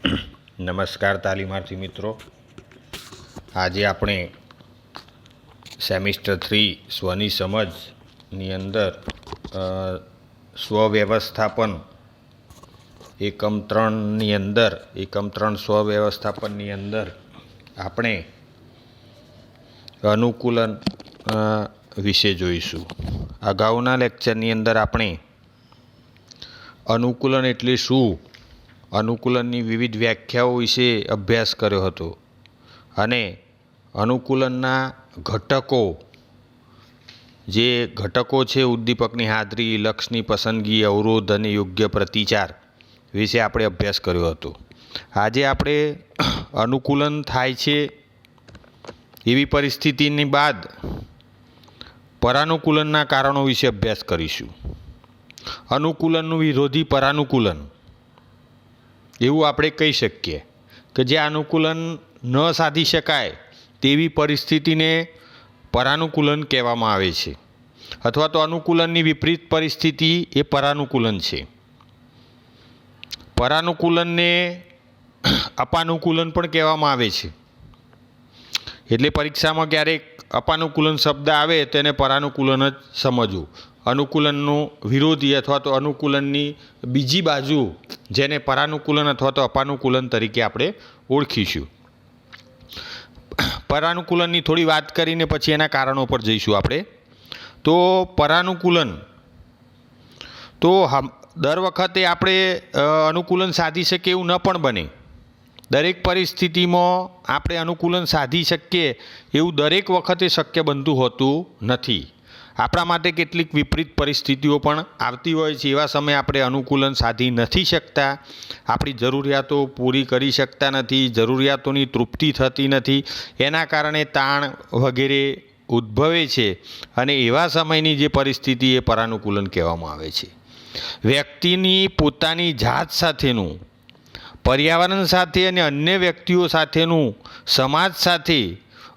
નમસ્કાર તાલીમાર્થી મિત્રો, આજે આપણે સેમિસ્ટર 3 સ્વની સમજની અંદર સ્વવ્યવસ્થાપન એકમ 3ની અંદર એકમ 3 સ્વવ્યવસ્થાપનની અંદર આપણે અનુકૂલન વિશે જોઈશું. અગાઉના લેક્ચરની અંદર આપણે અનુકૂલન એટલે શું, અનુકૂલનની વિવિધ વ્યાખ્યાઓ વિશે અભ્યાસ કર્યો હતો અને અનુકૂલનના ઘટકો છે ઉદ્દીપકની હાજરી, લક્ષની પસંદગી, અવરોધ અને યોગ્ય પ્રતિચાર વિશે આપણે અભ્યાસ કર્યો હતો. આજે આપણે અનુકૂલન થાય છે એવી પરિસ્થિતિની બાદ પરાનુકૂલનના કારણો વિશે અભ્યાસ કરીશું. અનુકૂલનનું વિરોધી પરાનુકૂલન એવું આપણે કહી શકીએ કે જે અનુકૂલન ન સાધી શકાય તેવી પરિસ્થિતિને પરાનુકૂલન કહેવામાં આવે છે, અથવા તો અનુકૂલનની વિપરીત પરિસ્થિતિ એ પરાનુકૂલન છે. પરાનુકૂલનને અપાનુકૂલન પણ કહેવામાં આવે છે. એટલે પરીક્ષામાં ક્યારેક અપાનુકૂલન શબ્દ આવે તેને પરાનુકૂલન જ સમજવું. અનુકૂલનનું વિરોધી અથવા તો અનુકૂલનની બીજી બાજુ જેને પરાનુકૂલન અથવા તો અપાનુકૂલન તરીકે આપણે ઓળખીશું. પરાનુકૂલનની થોડી વાત કરીને પછી એના કારણો પર જઈશું આપણે. તો પરાનુકૂલન તો દર વખતે આપણે અનુકૂલન સાધી શકીએ એવું ન પણ બને. દરેક પરિસ્થિતિમાં આપણે અનુકૂલન સાધી શકીએ એવું દરેક વખતે શક્ય બનતું હોતું નથી. આપણા માટે કેટલીક વિપરીત પરિસ્થિતિઓ પણ આવતી હોય છે. એવા સમયે આપણે અનુકૂલન સાધી નથી શકતા, આપણી જરૂરિયાતો પૂરી કરી શકતા નથી, જરૂરિયાતોની તૃપ્તિ થતી નથી, એના કારણે તાણ વગેરે ઉદ્ભવે છે અને એવા સમયની જે પરિસ્થિતિ એ પરાનુકૂલન કહેવામાં આવે છે. વ્યક્તિની પોતાની જાત સાથેનું, પર્યાવરણ સાથે અને અન્ય વ્યક્તિઓ સાથેનું, સમાજ સાથે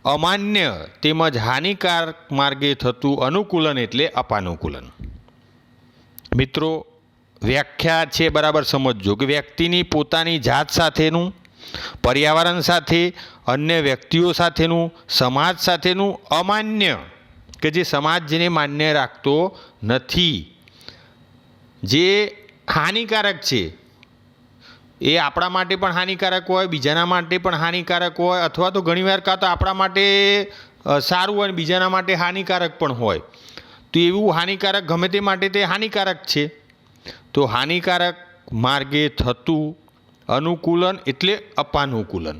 અમાન્ય તેમજ હાનિકારક માર્ગે થતું અનુકૂલન એટલે અપાનુકૂલન. મિત્રો, વ્યાખ્યા છે બરાબર સમજજો કે વ્યક્તિની પોતાની જાત સાથેનું, પર્યાવરણ સાથે, અન્ય વ્યક્તિઓ સાથેનું, સમાજ સાથેનું અમાન્ય કે જે સમાજ જેને માન્ય રાખતો નથી, જે હાનિકારક છે, એ આપણા માટે પણ હાનિકારક હોય, બીજાના માટે પણ હાનિકારક હોય, અથવા તો ઘણીવાર કાં તો આપણા માટે સારું હોય અને બીજાના માટે હાનિકારક પણ હોય. તો એવું હાનિકારક ગમે તે માટે તે હાનિકારક છે. તો હાનિકારક માર્ગે થતું અનુકૂલન એટલે અપાનુકૂલન.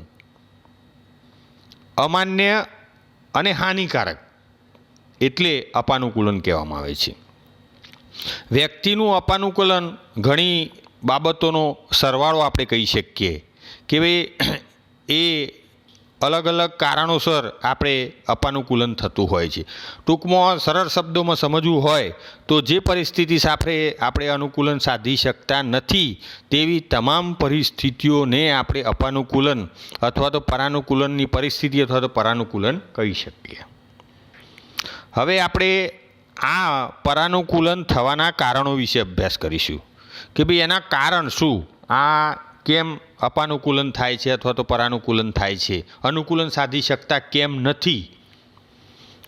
અમાન્ય અને હાનિકારક એટલે અપાનુકૂલન કહેવામાં આવે છે. વ્યક્તિનું અપાનુકૂલન ઘણી બાબતોનો સરવાળો આપણે કહી શકીએ કે ભાઈ એ અલગ અલગ કારણોસર આપણે અપાનુકૂલન થતું હોય છે. ટૂંકમાં સરળ શબ્દોમાં સમજવું હોય તો જે પરિસ્થિતિ સાથે આપણે અનુકૂલન સાધી શકતા નથી તેવી તમામ પરિસ્થિતિઓને આપણે અપાનુકૂલન અથવા તો પરાનુકૂલનની પરિસ્થિતિ અથવા તો પરાનુકૂલન કહી શકીએ. હવે આપણે આ પરાનુકૂલન થવાના કારણો વિશે અભ્યાસ કરીશું કે ભાઈ એના કારણ શું, આ કેમ અપાનુકૂલન થાય છે અથવા તો પરાનુકૂલન થાય છે, અનુકૂલન સાધી શકતા કેમ નથી.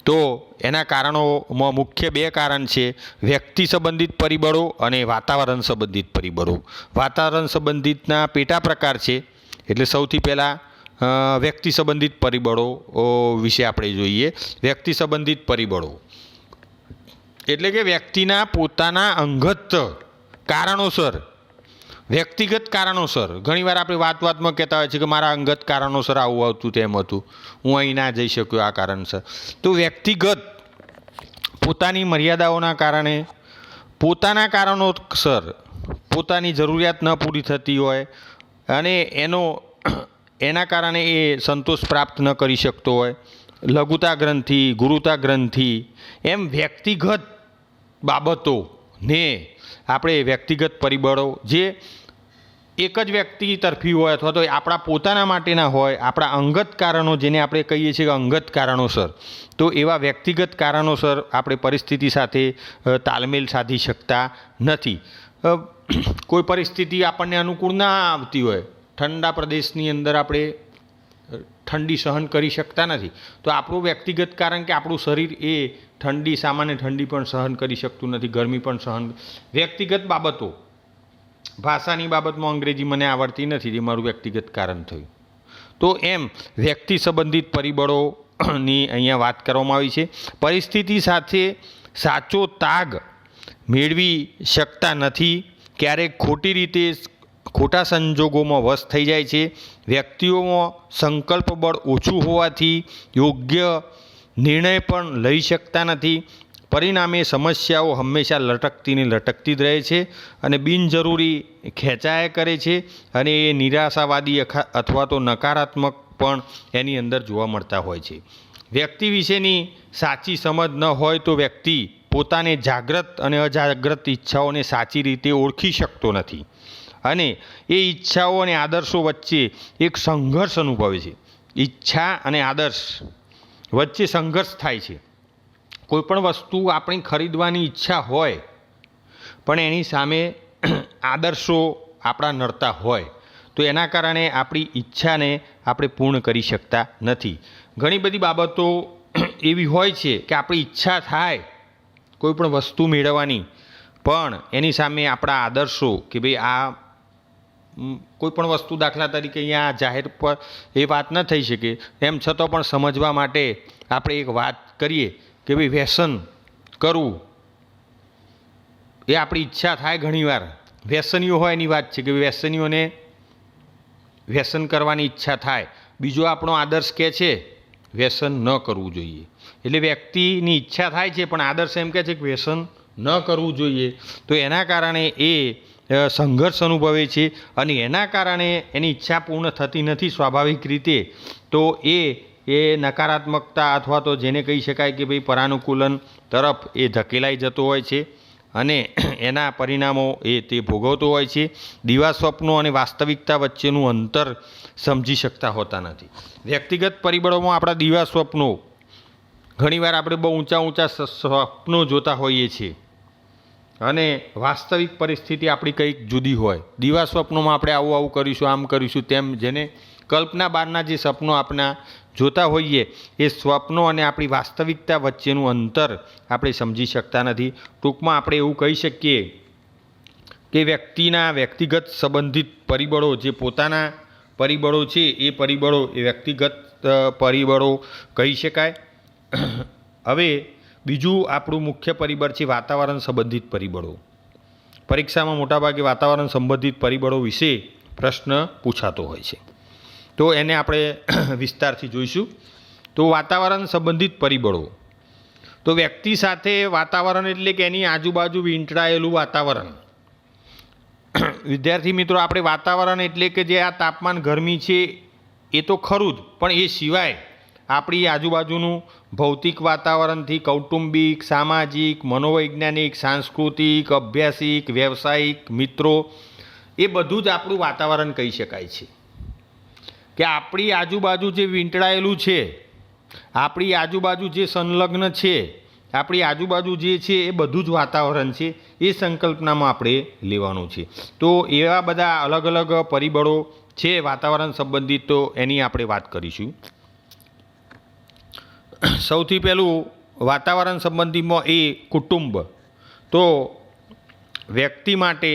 તો એના કારણોમાં મુખ્ય બે કારણ છે: વ્યક્તિ સંબંધિત પરિબળો અને વાતાવરણ સંબંધિત પરિબળો. વાતાવરણ સંબંધિતના પેટા પ્રકાર છે. એટલે સૌથી પહેલાં વ્યક્તિ સંબંધિત પરિબળો વિશે આપણે જોઈએ. વ્યક્તિ સંબંધિત પરિબળો એટલે કે વ્યક્તિના પોતાના અંગત કારણોસર, વ્યક્તિગત કારણોસર, ઘણીવાર આપણે વાતમાં કહેતા હોય છે કે મારા અંગત કારણોસર આવું આવતું તેમ હતું, હું અહીં ના જઈ શક્યો આ કારણસર. તો વ્યક્તિગત પોતાની મર્યાદાઓના કારણે, પોતાના કારણોસર પોતાની જરૂરિયાત ન પૂરી થતી હોય અને એના કારણે એ સંતોષ પ્રાપ્ત ન કરી શકતો હોય, લઘુતા ગ્રંથિ, ગુરુતા ગ્રંથિ, એમ વ્યક્તિગત બાબતોને આપણે વ્યક્તિગત પરિબળો જે એક જ વ્યક્તિ તરફી હોય અથવા તો આપણા પોતાના માટેના હોય, આપણા અંગત કારણો જેને આપણે કહીએ છીએ કે અંગત કારણોસર, તો એવા વ્યક્તિગત કારણોસર આપણે પરિસ્થિતિ સાથે તાલમેલ સાધી શકતા નથી. કોઈ પરિસ્થિતિ આપણને અનુકૂળ ના આવતી હોય ઠંડા પ્રદેશની અંદર આપણે ઠંડી સહન કરી શકતા નથી. તો આપણું વ્યક્તિગત કારણ કે આપણું શરીર એ ઠંડી, સામાન્ય ઠંડી પણ સહન કરી શકતું નથી, ગરમી પણ સહન. વ્યક્તિગત બાબતો, ભાષાની બાબતમાં અંગ્રેજી મને આવડતી નથી, એ મારું વ્યક્તિગત કારણ થયું. તો એમ વ્યક્તિ સંબંધિત પરિબળોની અહીંયા વાત કરવામાં આવી છે. પરિસ્થિતિ સાથે સાચો તાગ મેળવી શકતા નથી, ક્યારેક ખોટી રીતે ખોટા સંજોગોમાં વશ થઈ જાય છે. વ્યક્તિઓમાં સંકલ્પ બળ ઓછું હોવાથી યોગ્ય નિર્ણય પણ લઈ શકતા નથી. પરિણામે સમસ્યાઓ હંમેશા લટકતી જ રહે છે અને બિનજરૂરી ખેંચાયા કરે છે, અને એ નિરાશાવાદી અથવા તો નકારાત્મક પણ એની અંદર જોવા મળતા હોય છે. વ્યક્તિ વિશેની સાચી સમજ ન હોય તો વ્યક્તિ પોતાને જાગ્રત અને અજાગ્રત ઈચ્છાઓને સાચી રીતે ઓળખી શકતો નથી, અને એ ઈચ્છાઓ અને આદર્શો વચ્ચે એક સંઘર્ષ અનુભવે છે. ઈચ્છા અને આદર્શ વચ્ચે સંઘર્ષ થાય છે. કોઈપણ વસ્તુ આપણી ખરીદવાની ઈચ્છા હોય, પણ એની સામે આદર્શો આપણા નડતા હોય, તો એના કારણે આપણી ઈચ્છાને આપણે પૂર્ણ કરી શકતા નથી. ઘણી બધી બાબતો એવી હોય છે કે આપણી ઈચ્છા થાય કોઈપણ વસ્તુ મેળવવાની, પણ એની સામે આપણા આદર્શો કે ભાઈ આ કોઈપણ વસ્તુ, દાખલા તરીકે અહીંયા જાહેર પર એ વાત ન થઈ શકે, એમ છતાં પણ સમજવા માટે આપણે એક વાત કરીએ કે ભાઈ વ્યસન કરવું એ આપણી ઈચ્છા થાય. ઘણીવાર વ્યસનીઓ હોય એની વાત છે કે વ્યસનીઓને વ્યસન કરવાની ઈચ્છા થાય. બીજો આપણો આદર્શ કહે છે વ્યસન ન કરવું જોઈએ. એટલે વ્યક્તિની ઈચ્છા થાય છે, પણ આદર્શ એમ કહે છે કે વ્યસન ન કરવું જોઈએ. તો એના કારણે એ સંઘર્ષ અનુભવે છે, અને એના કારણે એની ઈચ્છા પૂર્ણ થતી નથી સ્વાભાવિક રીતે. તો એ નકારાત્મકતા અથવા તો જેને કહી શકાય કે ભાઈ પરાનુકૂલન તરફ એ ધકેલાઈ જતો હોય છે, અને એના પરિણામો એ તે ભોગવતો હોય છે. દિવા સ્વપ્નો અને વાસ્તવિકતા વચ્ચેનું અંતર સમજી શકતા હોતા નથી. વ્યક્તિગત પરિબળોમાં આપણા દિવા સ્વપ્નો, ઘણીવાર આપણે બહુ ઊંચા સ્વપ્નો જોતા હોઈએ છીએ, અને વાસ્તવિક પરિસ્થિતિ આપણી કંઈક જુદી હોય. દિવા સ્વપ્નોમાં આપણે આવું કરીશું, આમ કરીશું, તેમ, જેને કલ્પના બહારના જે સપનો આપણા જોતા હોઈએ, એ સ્વપ્નો અને આપણી વાસ્તવિકતા વચ્ચેનું અંતર આપણે સમજી શકતા નથી. ટૂંકમાં આપણે એવું કહી શકીએ કે વ્યક્તિના વ્યક્તિગત સંબંધિત પરિબળો, જે પોતાના પરિબળો છે, એ પરિબળો એ વ્યક્તિગત પરિબળો કહી શકાય. હવે બીજું આપણું મુખ્ય પરિબળ છે વાતાવરણ સંબંધિત પરિબળો. પરીક્ષામાં મોટાભાગે વાતાવરણ સંબંધિત પરિબળો વિશે પ્રશ્ન પૂછાતો હોય છે, તો એને આપણે વિસ્તારથી જોઈશું. તો વાતાવરણ સંબંધિત પરિબળો, તો વ્યક્તિ સાથે વાતાવરણ એટલે કે એની આજુબાજુ વીંટળાયેલું વાતાવરણ. વિદ્યાર્થી મિત્રો, આપણે વાતાવરણ એટલે કે જે આ તાપમાન, ગરમી છે એ તો ખરું જ, પણ એ સિવાય આપણી આજુબાજુનું ભૌતિક વાતાવરણથી કૌટુંબિક, સામાજિક, મનોવૈજ્ઞાનિક, સાંસ્કૃતિક, અભ્યાસિક, વ્યવસાયિક, મિત્રો, એ બધું જ આપણું વાતાવરણ કહી શકાય છે. કે આપણી આજુબાજુ જે વીંટળાયેલું છે, આપણી આજુબાજુ જે સંલગ્ન છે, આપણી આજુબાજુ જે છે એ બધું જ વાતાવરણ છે. એ સંકલ્પનામાં આપણે લેવાનું છે. તો એવા બધા અલગ અલગ પરિબળો છે વાતાવરણ સંબંધિત, તો એની આપણે વાત કરીશું. સૌથી પહેલું વાતાવરણ સંબંધીમાં એ કુટુંબ. તો વ્યક્તિ માટે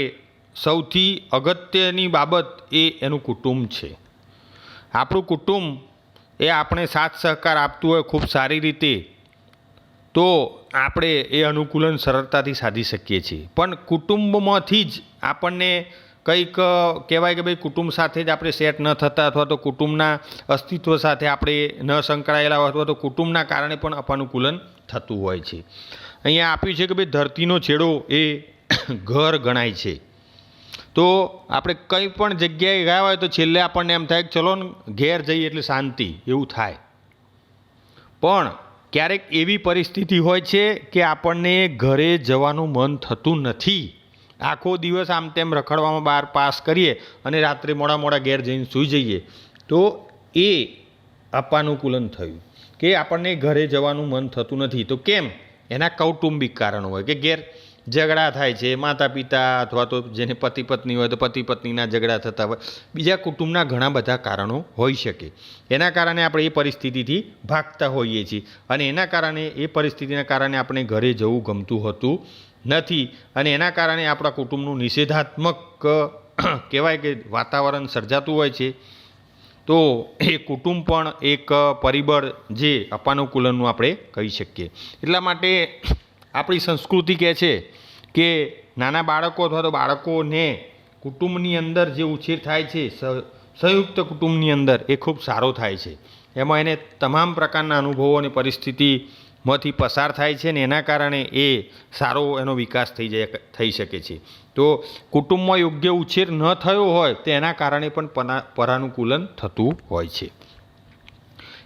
સૌથી અગત્યની બાબત એ એનું કુટુંબ છે. આપણું કુટુંબ એ આપણે સાથ સહકાર આપતું હોય ખૂબ સારી રીતે, તો આપણે એ અનુકૂલન સરળતાથી સાધી શકીએ છીએ. પણ કુટુંબમાંથી જ આપણને કંઈક કહેવાય કે ભાઈ કુટુંબ સાથે જ આપણે સેટ ન થતા, અથવા તો કુટુંબના અસ્તિત્વ સાથે આપણે ન સંકળાયેલા હોય, અથવા તો કુટુંબના કારણે પણ અપાનુકૂલન થતું હોય છે. અહીંયા આપ્યું છે કે ભાઈ ધરતીનો છેડો એ ઘર ગણાય છે. તો આપણે કંઈ પણ જગ્યાએ ગયા હોય તો છેલ્લે આપણને એમ થાય કે ચલો ને ઘેર જઈએ એટલે શાંતિ, એવું થાય. પણ ક્યારેક એવી પરિસ્થિતિ હોય છે કે આપણને ઘરે જવાનું મન થતું નથી. આખો દિવસ આમ તેમ રખડવામાં બહાર પાસ કરીએ અને રાત્રે મોડા ઘેર જઈને સૂઈ જઈએ, તો એ અપાનુકૂલન થયું કે આપણને ઘરે જવાનું મન થતું નથી. તો કેમ? એના કૌટુંબિક કારણો હોય કે ઘેર ઝઘડા થાય છે, માતા પિતા અથવા તો જેને પતિ પત્ની હોય તો પતિ પત્નીના ઝઘડા થતા હોય, બીજા કુટુંબના ઘણા બધા કારણો હોઈ શકે. એના કારણે આપણે એ પરિસ્થિતિથી ભાગતા હોઈએ છીએ અને એના કારણે એ પરિસ્થિતિના કારણે આપણે ઘરે જવું ગમતું હોતું નથી અને એના કારણે આપણા કુટુંબનું નિષેધાત્મક કહેવાય કે વાતાવરણ સર્જાતું હોય છે. તો એ કુટુંબ પણ એક પરિબળ જે અપાનુકૂલનનું આપણે કહી શકીએ. એટલા માટે આપણી સંસ્કૃતિ કહે છે કે નાના બાળકો અથવા તો બાળકોને કુટુંબની અંદર જે ઉછેર થાય છે સંયુક્ત કુટુંબની અંદર એ ખૂબ સારો થાય છે. એમાં એને તમામ પ્રકારના અનુભવો અને પરિસ્થિતિમાંથી પસાર થાય છે ને એના કારણે એ સારો એનો વિકાસ થઈ શકે છે. તો કુટુંબમાં યોગ્ય ઉછેર ન થયો હોય તો એના કારણે પણ પરાનુકૂલન થતું હોય છે.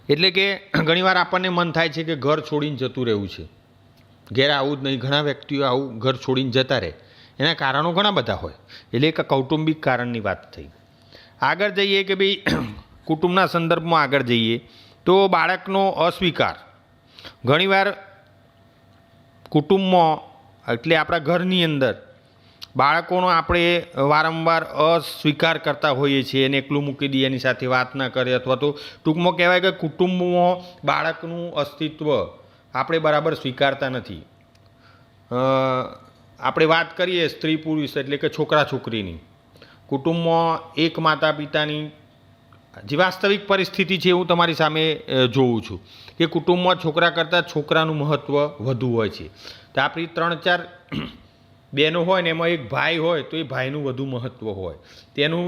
એટલે કે ઘણીવાર આપણને મન થાય છે કે ઘર છોડીને જતું રહેવું છે, ઘેર આવું જ નહીં. ઘણા વ્યક્તિઓ આવું ઘર છોડીને જતા રહે, એના કારણો ઘણા બધા હોય. એટલે એક કૌટુંબિક કારણની વાત થઈ. આગળ જઈએ કે ભાઈ કુટુંબના સંદર્ભમાં આગળ જઈએ તો બાળકનો અસ્વીકાર. ઘણીવાર કુટુંબમાં એટલે આપણા ઘરની અંદર બાળકોનો આપણે વારંવાર અસ્વીકાર કરતા હોઈએ છીએ, એને એકલું મૂકી દઈએ, એની સાથે વાત ના કરે અથવા તો ટૂંકમાં કહેવાય કે કુટુંબમાં બાળકનું અસ્તિત્વ આપણે બરાબર સ્વીકારતા નથી. આપણે વાત કરીએ સ્ત્રી પુરુષ એટલે કે છોકરા છોકરીની, કુટુંબમાં એક માતા પિતાની જે વાસ્તવિક પરિસ્થિતિ છે હું તમારી સામે જોઉં છું કે કુટુંબમાં છોકરા કરતાં છોકરાનું મહત્ત્વ વધુ હોય છે. તો આપણી 3-4 બહેનો હોય ને એમાં એક ભાઈ હોય તો એ ભાઈનું વધુ મહત્ત્વ હોય. તેનું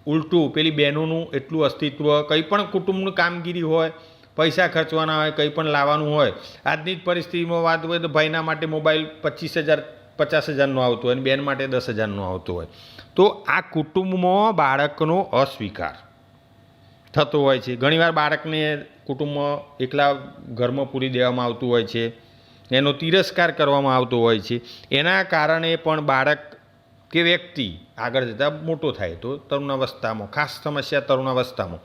ઉલટું પેલી બહેનોનું એટલું અસ્તિત્વ, કંઈ પણ કુટુંબનું કામગીરી હોય, પૈસા ખર્ચવાના હોય, કંઈ પણ લાવવાનું હોય, આજની જ પરિસ્થિતિમાં વાત હોય તો ભાઈના માટે મોબાઈલ 25,000-50,000નો આવતો હોય અને બહેન માટે 10,000નો આવતો હોય. તો આ કુટુંબમાં બાળકનો અસ્વીકાર થતો હોય છે. ઘણીવાર બાળકને કુટુંબમાં એકલા ઘરમાં પૂરી દેવામાં આવતું હોય છે, એનો તિરસ્કાર કરવામાં આવતો હોય છે. એના કારણે પણ બાળક કે વ્યક્તિ આગળ જતાં મોટો થાય તો તરુણાવસ્થામાં, ખાસ સમસ્યા તરુણાવસ્થામાં,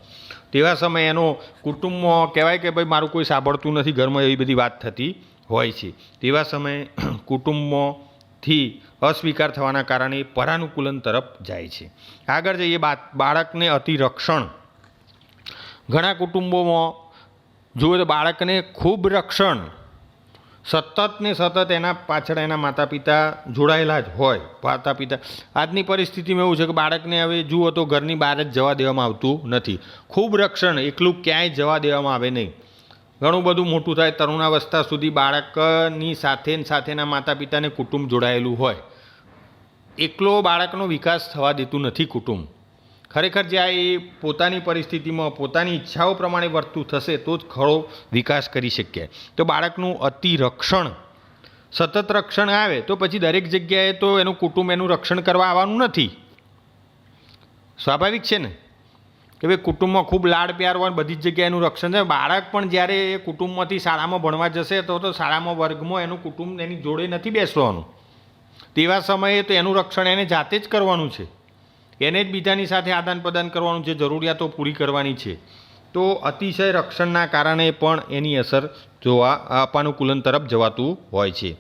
તેવા સમયે એનો કુટુંબમાં કહેવાય કે ભાઈ મારું કોઈ સાંભળતું નથી, ઘરમાં એવી બધી વાત થતી હોય છે. તેવા સમયે કુટુંબમાંથી અસ્વીકાર થવાના કારણે પરાનુકૂલન તરફ જાય છે. આગળ જઈએ બાળકને અતિરક્ષણ. ઘણા કુટુંબોમાં જોઈએ તો બાળકને ખૂબ રક્ષણ સતત ને સતત એના પાછળ એના માતા પિતા જોડાયેલા જ હોય. માતા પિતા આજની પરિસ્થિતિમાં એવું છે કે બાળકને હવે જુઓ તો ઘરની બહાર જ જવા દેવામાં આવતું નથી. ખૂબ રક્ષણ, એકલું ક્યાંય જવા દેવામાં આવે નહીં. ઘણું બધું મોટું થાય તરુણાવસ્થા સુધી બાળકની સાથેના માતા પિતાને કુટુંબ જોડાયેલું હોય. એકલો બાળકનો વિકાસ થવા દેતું નથી કુટુંબ. ખરેખર જ્યાં એ પોતાની પરિસ્થિતિમાં પોતાની ઈચ્છાઓ પ્રમાણે વર્તું થશે તો જ ખરો વિકાસ કરી શકીએ. તો બાળકનું અતિરક્ષણ, સતત રક્ષણ આવે તો પછી દરેક જગ્યાએ તો એનું કુટુંબ એનું રક્ષણ કરવા આવવાનું નથી. સ્વાભાવિક છે ને કે ભાઈ કુટુંબમાં ખૂબ લાડ પ્યાર હોય, બધી જ જગ્યાએ એનું રક્ષણ થાય. બાળક પણ જ્યારે એ કુટુંબમાંથી શાળામાં ભણવા જશે તો શાળામાં વર્ગમાં એનું કુટુંબ એની જોડે નથી બેસવાનું. તેવા સમયે તો એનું રક્ષણ એને જાતે જ કરવાનું છે. એને જ બીજાની સાથે આદાન પ્રદાન કરવાનું છે, જરૂરિયાતો પૂરી કરવાની છે. તો અતિશય રક્ષણના કારણે પણ એની અસર અપાનુકૂલન તરફ જવાતું હોય છે.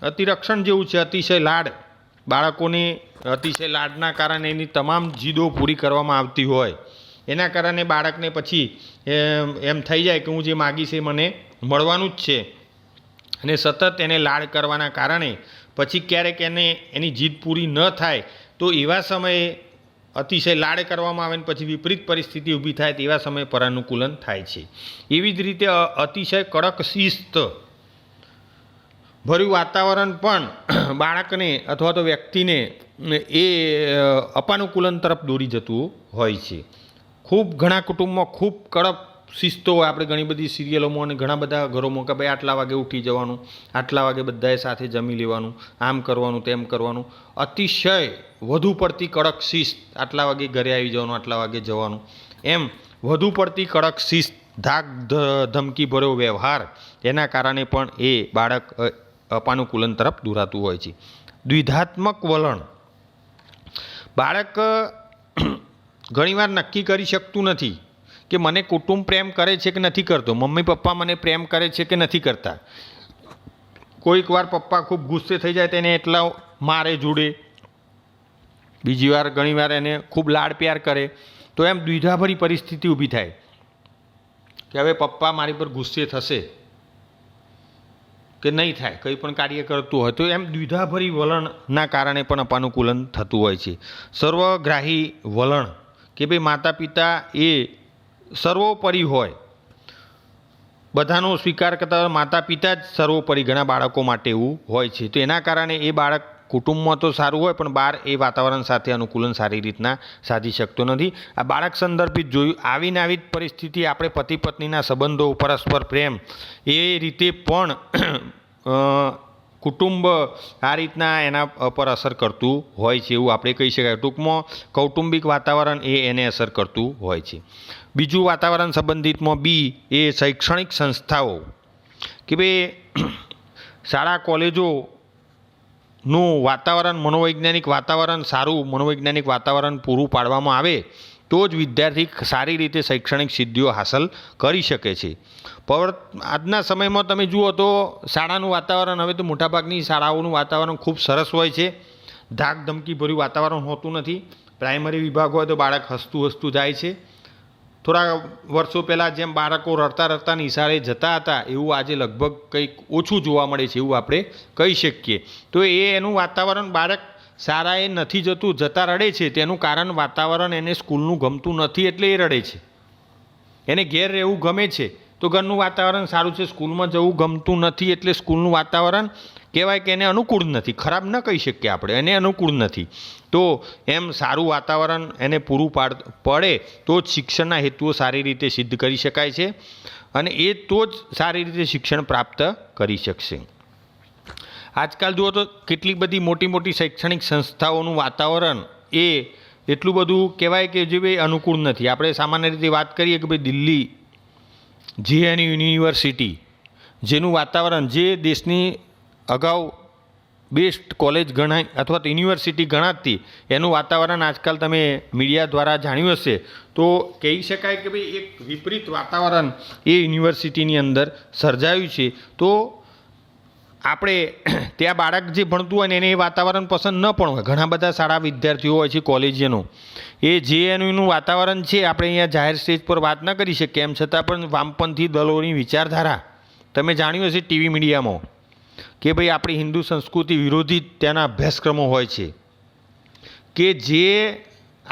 અતિરક્ષણ જેવું છે. અતિશય લાડ, બાળકોને અતિશય લાડના કારણે એની તમામ જીદો પૂરી કરવામાં આવતી હોય, એના કારણે બાળકને પછી એમ થઈ જાય કે હું જે માગીશ એ મને મળવાનું જ છે અને સતત એને લાડ કરવાના કારણે પછી ક્યારેક એની જીદ પૂરી ન થાય તો એવા સમયે અતિશય લાડ કરવામાં આવે ને પછી વિપરીત પરિસ્થિતિ ઊભી થાય તેવા સમયે પરાનુકૂલન થાય છે. એવી જ રીતે અતિશય કડક શિસ્ત ભર્યું વાતાવરણ પણ બાળકને અથવા તો વ્યક્તિને એ અપાનુકૂલન તરફ દોરી જતું હોય છે. ખૂબ ઘણા કુટુંબમાં ખૂબ કડક શિસ્તો હોય. આપણે ઘણી બધી સિરિયલોમાં અને ઘણા બધા ઘરોમાં કે ભાઈ આટલા વાગે ઉઠી જવાનું, આટલા વાગે બધાએ સાથે જમી લેવાનું, આમ કરવાનું તેમ કરવાનું. અતિશય વધુ પડતી કડક શિસ્ત, આટલા વાગે ઘરે આવી જવાનું, આટલા વાગે જવાનું, એમ વધુ પડતી કડક શિસ્ત, ધાક ધમકી ભર્યો વ્યવહાર, એના કારણે પણ એ બાળક અપાનુકૂલન તરફ દોરાતું હોય છે. દ્વિધાત્મક વલણ. બાળક ઘણીવાર નક્કી કરી શકતું નથી કે મને કુટુંબ પ્રેમ કરે છે કે નથી કરતો, મમ્મી પપ્પા મને પ્રેમ કરે છે કે નથી કરતા. કોઈક વાર પપ્પા ખૂબ ગુસ્સે થઈ જાય તો એને એટલા મારે જોડે, બીજી વાર ઘણી વાર એને ખૂબ લાડ પ્યાર કરે, તો એમ દ્વિધાભરી પરિસ્થિતિ ઊભી થાય કે હવે પપ્પા મારી પર ગુસ્સે થશે કે નહીં થાય, કંઈ પણ કાર્ય કરતું હોય તો એમ દ્વિધાભરી વલણના કારણે પણ અપાનુકૂલન થતું હોય છે. સર્વગ્રાહી વલણ કે ભાઈ માતા પિતા એ સર્વોપરી હોય, બધાનો સ્વીકાર કરતા માતા પિતા જ સર્વોપરી ઘણા બાળકો માટે એવું હોય છે. તો એના કારણે એ બાળક કુટુંબમાં તો સારું હોય પણ બહાર એ વાતાવરણ સાથે અનુકૂલન સારી રીતના સાધી શકતો નથી. આ બાળક સંદર્ભિત જોયું. આવીને આવી જ પરિસ્થિતિ આપણે પતિ પત્નીના સંબંધો, પરસ્પર પ્રેમ, એ રીતે પણ કુટુંબ આ રીતના એના પર અસર કરતું હોય છે એવું આપણે કહી શકાય. ટૂંકમાં કૌટુંબિક વાતાવરણ એ એને અસર કરતું હોય છે. બીજું વાતાવરણ સંબંધિતમાં બી એ શૈક્ષણિક સંસ્થાઓ કે ભાઈ શાળા કોલેજોનું વાતાવરણ, મનોવૈજ્ઞાનિક વાતાવરણ સારું, મનોવૈજ્ઞાનિક વાતાવરણ પૂરું પાડવામાં આવે તો જ વિદ્યાર્થી સારી રીતે શૈક્ષણિક સિદ્ધિઓ હાંસલ કરી શકે છે. પણ આજના સમયમાં તમે જુઓ તો શાળાનું વાતાવરણ, હવે તો મોટાભાગની શાળાઓનું વાતાવરણ ખૂબ સરસ હોય છે. ધાક ધમકીભર્યું વાતાવરણ હોતું નથી. પ્રાઇમરી વિભાગ હોય તો બાળક હસતું હસતું જાય છે. થોડા વર્ષો પહેલાં જેમ બાળકો રડતા રડતા નિશાળે જતા હતા એવું આજે લગભગ કંઈક ઓછું જોવા મળે છે એવું આપણે કહી શકીએ. તો એનું વાતાવરણ, બાળક શાળાએ નથી જતું, જતા રડે છે, તેનું કારણ વાતાવરણ એને સ્કૂલનું ગમતું નથી એટલે એ રડે છે. એને ઘેર રહેવું ગમે છે તો ઘરનું વાતાવરણ સારું છે, સ્કૂલમાં જવું ગમતું નથી એટલે સ્કૂલનું વાતાવરણ કહેવાય કે એને અનુકૂળ નથી. ખરાબ ન કહી શકીએ આપણે, એને અનુકૂળ નથી. તો એમ સારું વાતાવરણ એને પૂરું પડે તો જ શિક્ષણના હેતુઓ સારી રીતે સિદ્ધ કરી શકાય છે અને એ તો જ સારી રીતે શિક્ષણ પ્રાપ્ત કરી શકશે. આજકાલ જુઓ તો કેટલી બધી મોટી મોટી શૈક્ષણિક સંસ્થાઓનું વાતાવરણ એ એટલું બધું કહેવાય કે જે ભાઈ અનુકૂળ નથી. આપણે સામાન્ય રીતે વાત કરીએ કે ભાઈ દિલ્હી JNU યુનિવર્સિટી, જેનું વાતાવરણ, જે દેશની અગાઉ બેસ્ટ કોલેજ ગણાય અથવા તો યુનિવર્સિટી ગણાતી, એનું વાતાવરણ આજકાલ તમે મીડિયા દ્વારા જાણ્યું હશે તો કહી શકાય કે ભાઈ એક વિપરીત વાતાવરણ એ યુનિવર્સિટીની અંદર સર્જાયું છે. તો આપણે ત્યાં બાળક જે ભણતું હોય ને એને એ વાતાવરણ પસંદ ન પણ હોય. ઘણા બધા સારા વિદ્યાર્થીઓ હોય છે કોલેજનો, એ JNUનું વાતાવરણ છે, આપણે અહીંયા જાહેર સ્ટેજ પર વાત ન કરી શકીએ, એમ છતાં પણ વામપંથી દળોની વિચારધારા તમે જાણ્યું હશે ટીવી મીડિયામાં કે ભાઈ આપણી હિન્દુ સંસ્કૃતિ વિરોધી ત્યાંના અભ્યાસક્રમો હોય છે કે જે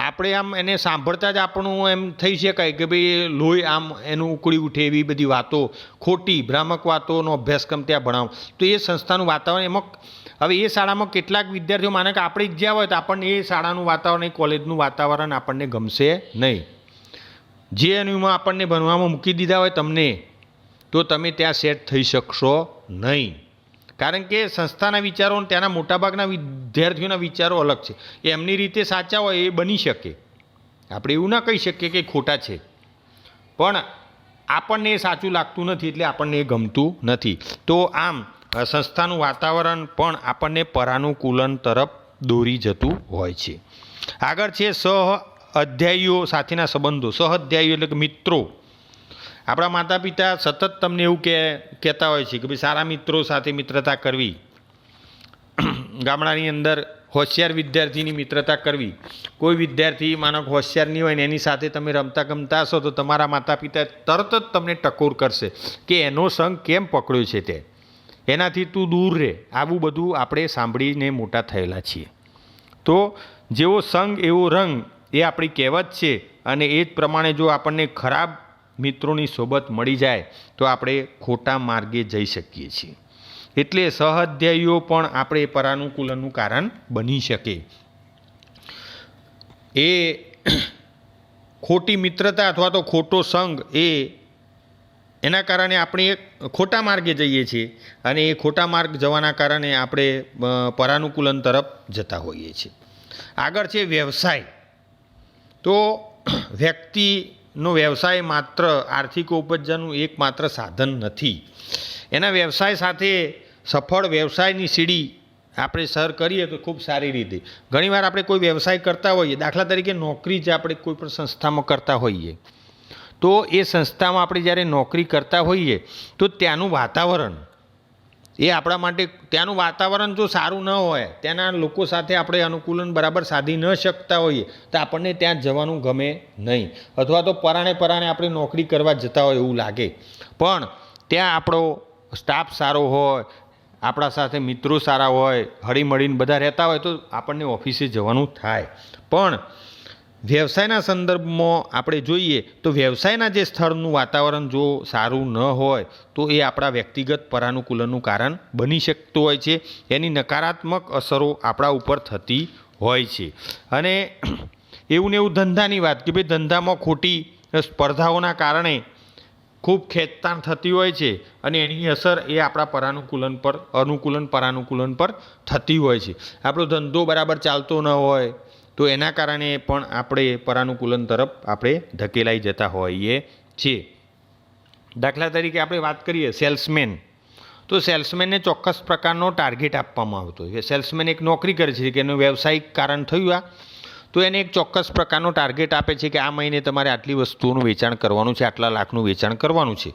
આપણે આમ એને સાંભળતા જ આપણું એમ થઈ શકાય કે ભાઈ લોહી આમ એનું ઉકળી ઉઠે એવી બધી વાતો, ખોટી ભ્રામક વાતોનો અભ્યાસક્રમ ત્યાં ભણાવો. તો એ સંસ્થાનું વાતાવરણ એમાં, હવે એ શાળામાં કેટલાક વિદ્યાર્થીઓ માને કે આપણે જ જ્યાં હોય તો આપણને એ શાળાનું વાતાવરણ, એ કોલેજનું વાતાવરણ આપણને ગમશે નહીં. JNUમાં આપણને ભણવામાં મૂકી દીધા હોય તમને તો તમે ત્યાં સેટ થઈ શકશો નહીં. કારણ કે સંસ્થાના વિચારો અને ત્યાંના મોટાભાગના વિદ્યાર્થીઓના વિચારો અલગ છે. એમની રીતે સાચા હોય એ બની શકે, આપણે એવું ના કહી શકીએ કે ખોટા છે, પણ આપણને એ સાચું લાગતું નથી એટલે આપણને એ ગમતું નથી. તો આમ સંસ્થાનું વાતાવરણ પણ આપણને પરાનુકૂલન તરફ દોરી જતું હોય છે. આગળ છે સહ અધ્યાયીઓ સાથેના સંબંધો. સહ અધ્યાયીઓ એટલે કે મિત્રો. આપણા માતા પિતા સતત તમને એવું કહેતા હોય છે કે ભાઈ સારા મિત્રો સાથે મિત્રતા કરવી, ગામડાની અંદર હોશિયાર વિદ્યાર્થીની મિત્રતા કરવી. કોઈ વિદ્યાર્થી માનો હોશિયાર નહીં હોય ને એની સાથે તમે રમતા ગમતા હશો તો તમારા માતા પિતા તરત જ તમને ટકોર કરશે કે એનો સંગ કેમ પકડ્યો છે તે, એનાથી તું દૂર રહે. આવું બધું આપણે સાંભળીને મોટા થયેલા છીએ. તો જેવો સંગ એવો રંગ, એ આપણી કહેવત છે અને એ જ પ્રમાણે જો આપણને ખરાબ મિત્રોની સોબત મળી જાય તો આપણે ખોટા માર્ગે જઈ શકીએ છીએ. એટલે સહઅધ્યાયીઓ પણ આપણે પરાનુકૂલનનું કારણ બની શકે. એ ખોટી મિત્રતા અથવા તો ખોટો સંગ એના કારણે આપણે ખોટા માર્ગે જઈએ છીએ અને એ ખોટા માર્ગ જવાના કારણે આપણે પરાનુકૂલન તરફ જતા હોઈએ છીએ. આગળ છે વ્યવસાય. તો વ્યક્તિનો વ્યવસાય માત્ર આર્થિક ઉપજનું એકમાત્ર સાધન નથી. એના વ્યવસાય સાથે સફળ વ્યવસાયની સીડી આપણે સર કરીએ તો ખૂબ સારી રીતે. ઘણીવાર આપણે કોઈ વ્યવસાય કરતા હોઈએ, દાખલા તરીકે નોકરી જ આપણે કોઈ પણ સંસ્થામાં કરતા હોઈએ, તો એ સંસ્થામાં આપણે જ્યારે નોકરી કરતા હોઈએ તો ત્યાંનું વાતાવરણ એ આપણા માટે ત્યાંનું વાતાવરણ જો સારું ન હોય, ત્યાંના લોકો સાથે આપણે અનુકૂલન બરાબર સાધી ન શકતા હોઈએ તો આપણને ત્યાં જવાનું ગમે નહીં, અથવા તો પરાણે આપણે નોકરી કરવા જતા હોય એવું લાગે. પણ ત્યાં આપણો સ્ટાફ સારો હોય, આપણા સાથે મિત્રો સારા હોય, હળીમળીને બધા રહેતા હોય તો આપણને ઓફિસે જવાનું થાય. પણ વ્યવસાયના સંદર્ભમાં આપણે જોઈએ તો વ્યવસાયના જે સ્થળનું વાતાવરણ જો સારું ન હોય તો એ આપણા વ્યક્તિગત પરાનુકૂલનનું કારણ બની શકતું હોય છે. એની નકારાત્મક અસરો આપણા ઉપર થતી હોય છે. અને એવું ને એવું ધંધાની વાત કે ભાઈ ધંધામાં ખોટી સ્પર્ધાઓના કારણે ખૂબ ખેંચતાણ થતી હોય છે અને એની અસર એ આપણા પરાનુકૂલન પર થતી હોય છે. આપણો ધંધો બરાબર ચાલતો ન હોય તો એના કારણે પણ આપણે પરાનુકૂલન તરફ આપણે ધકેલાઈ જતા હોઈએ છીએ. દાખલા તરીકે આપણે વાત કરીએ સેલ્સમેન, તો સેલ્સમેનને ચોક્કસ પ્રકારનો ટાર્ગેટ આપવામાં આવતો હોય. સેલ્સમેન એક નોકરી કરે છે કે એનું વ્યવસાયિક કારણ થયું તો એને એક ચોક્કસ પ્રકારનો ટાર્ગેટ આપે છે કે આ મહિને તમારે આટલી વસ્તુઓનું વેચાણ કરવાનું છે, આટલા લાખનું વેચાણ કરવાનું છે.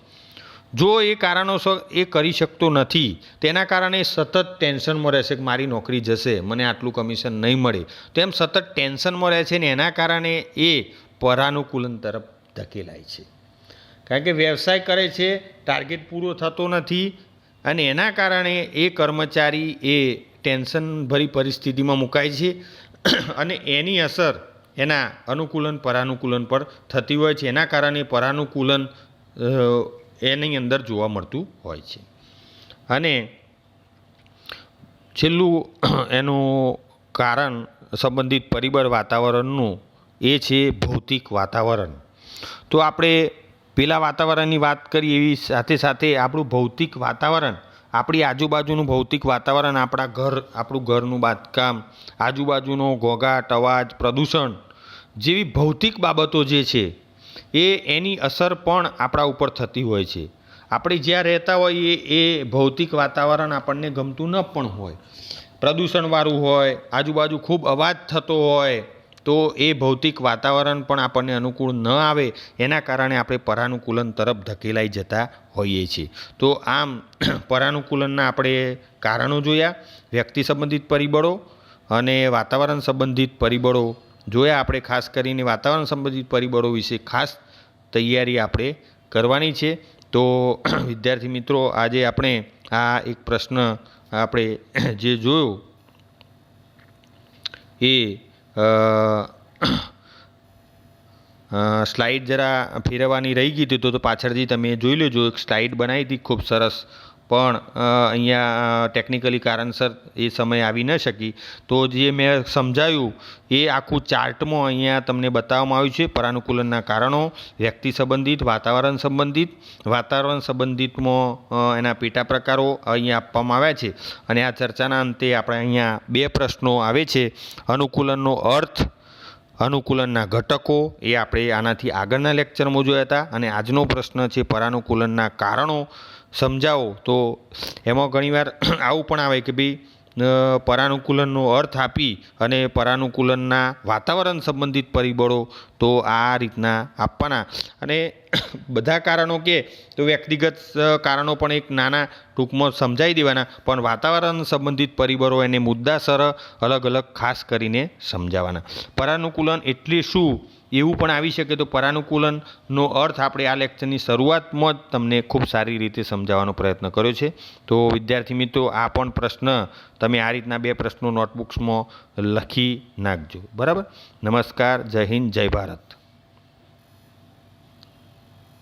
જો એ કારણોસર એ કરી શકતો નથી, તેના કારણે સતત ટેન્શનમાં રહેશે કે મારી નોકરી જશે, મને આટલું કમિશન નહીં મળે, તો એમ સતત ટેન્શનમાં રહે છે ને એના કારણે એ પરાનુકૂલન તરફ ધકેલાય છે. કારણ કે વ્યવસાય કરે છે, ટાર્ગેટ પૂરો થતો નથી અને એના કારણે એ કર્મચારી એ ટેન્શનભરી પરિસ્થિતિમાં મુકાય છે અને એની અસર એના પરાનુકૂલન પર થતી હોય છે. એના કારણે પરાનુકૂલન એની અંદર જોવા મળતું હોય છે. અને છેલ્લું એનું કારણ સંબંધિત પરિબળ વાતાવરણનું એ છે ભૌતિક વાતાવરણ. તો આપણે પેલા વાતાવરણની વાત કરી એવી સાથે સાથે આપણું ભૌતિક વાતાવરણ, આપણી આજુબાજુનું ભૌતિક વાતાવરણ, આપણું ઘરનું બાંધકામ, આજુબાજુનો ઘોંઘાટ, અવાજ, પ્રદૂષણ જેવી ભૌતિક બાબતો જે છે એની અસર પણ આપણા ઉપર થતી હોય છે. આપણે જ્યાં રહેતા હોઈએ એ ભૌતિક વાતાવરણ આપણને ગમતું ન પણ હોય, પ્રદૂષણવાળું હોય, આજુબાજુ ખૂબ અવાજ થતો હોય તો એ ભૌતિક વાતાવરણ પણ આપણને અનુકૂળ ન આવે. એના કારણે આપણે પરાનુકૂલન તરફ ધકેલાઈ જતા હોઈએ છીએ. તો આમ પરાનુકૂલનના આપણે કારણો જોયા, વ્યક્તિ સંબંધિત પરિબળો અને વાતાવરણ સંબંધિત પરિબળો જોયા. આપણે ખાસ કરીને વાતાવરણ સંબંધિત પરિબળો વિશે ખાસ તૈયારી આપણે કરવાની છે. તો વિદ્યાર્થી મિત્રો, આજે આપણે આ એક પ્રશ્ન આપણે જે જોયો એ સ્લાઇડ જરા ફેરવવાની રહી ગઈ હતી તો પાછળથી તમે જોઈ લેજો. એક સ્લાઇડ બનાવી હતી ખૂબ સરસ, પણ અહીંયા ટેકનિકલી કારણસર એ સમય આવી ન શકી. તો જે મેં સમજાવ્યું એ આખું ચાર્ટમાં અહીંયા તમને બતાવવામાં આવ્યું છે. પરાનુકૂલનના કારણો, વ્યક્તિ સંબંધિત, વાતાવરણ સંબંધિતમાં એના પેટા પ્રકારો અહીંયા આપવામાં આવ્યા છે. અને આ ચર્ચાના અંતે આપણે અહીંયા 2 પ્રશ્નો આવે છે. અનુકૂલનનો અર્થ, અનુકૂલનના ઘટકો એ આપણે આનાથી આગળના લેક્ચરમાં જોયા હતા. અને આજનો પ્રશ્ન છે પરાનુકૂલનના કારણો સમજાવો. તો એમાં ઘણીવાર આવું પણ આવે કે ભાઈ પરાનુકૂલનનો અર્થ આપી અને પરાનુકૂલનના વાતાવરણ સંબંધિત પરિબળો તો આ રીતના આપવાના. અને બધા કારણો કે તો વ્યક્તિગત કારણો પણ એક નાના ટૂંકમાં સમજાવી દેવાના, પણ વાતાવરણ સંબંધિત પરિબળો એને મુદ્દાસર અલગ અલગ ખાસ કરીને સમજાવવાના. પરાનુકૂલન એટલે શું એવું પણ આવી શકે. તો પરાનુકૂલનનો અર્થ આપણે આ લેક્ચરની શરૂઆતમાં જ તમને ખૂબ સારી રીતે સમજાવવાનો પ્રયત્ન કર્યો છે. તો વિદ્યાર્થી મિત્રો, આ પણ પ્રશ્ન તમે આ રીતના 2 પ્રશ્નો નોટબુક્સમાં લખી નાખજો. બરાબર. નમસ્કાર, જય હિન્દ, જય ભારત.